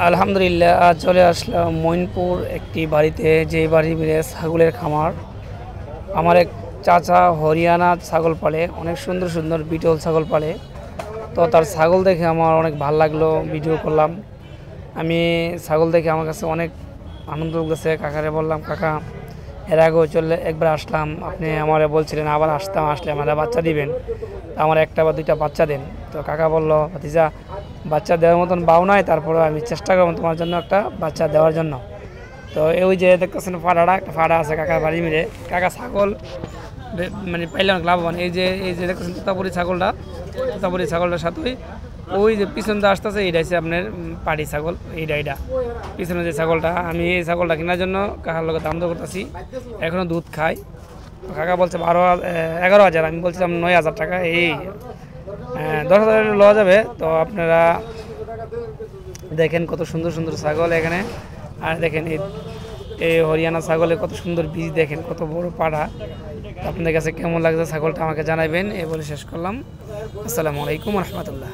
আলহামদুলিল্লাহ, আজ চলে আসলাম মঈনপুর একটি বাড়িতে, যে বাড়ি মিলে ছাগলের খামার। আমার এক চাচা হরিয়ানা ছাগল পালে, অনেক সুন্দর সুন্দর বিটল ছাগল পালে। তো তার ছাগল দেখে আমার অনেক ভালো লাগলো, ভিডিও করলাম। আমি ছাগল দেখে আমার কাছে অনেক আনন্দ লাগছে। কাকারে বললাম, কাকা এর আগেও চলে একবার আসলাম, আপনি আমারে বলছিলেন আবার আসলে আমার বাচ্চা দিবেন, আমার একটা বা দুইটা বাচ্চা দেন। তো কাকা বলল, ভাতিজা বাচ্চা দেওয়ার মতন বাও নাই, তারপরে আমি চেষ্টা করবো তোমার জন্য একটা বাচ্চা দেওয়ার জন্য। তো ওই যে দেখতেছেন ফাড়াটা, একটা ফাড়া আছে কাকার বাড়ি মিলে। কাকা ছাগল মানে পাইলে অনেক লাভবান। এই যে দেখতেছেন তোতাপুরি ছাগলটার সাথেই ওই যে পিছন দিয়ে আসতেছে, এইটা হচ্ছে আপনার পাটি ছাগল। এইটা পিছনে যে ছাগলটা, আমি এই ছাগলটা কেনার জন্য কাকার লোকের দাম দর করতেছি। এখনও দুধ খায়। কাকা বলছে 11,000, আমি বলছিলাম 9,000 টাকা। এই 10,000 লওয়া যাবে। তো আপনারা দেখেন কত সুন্দর সুন্দর ছাগল এখানে। আর দেখেন এই হরিয়ানা ছাগলের কত সুন্দর বীজ, দেখেন কত বড় পাড়া। আপনাদের কাছে কেমন লাগছে ছাগলটা আমাকে জানাবেন। এই বলে শেষ করলাম। আসসালামু আলাইকুম রহমতুল্লাহ।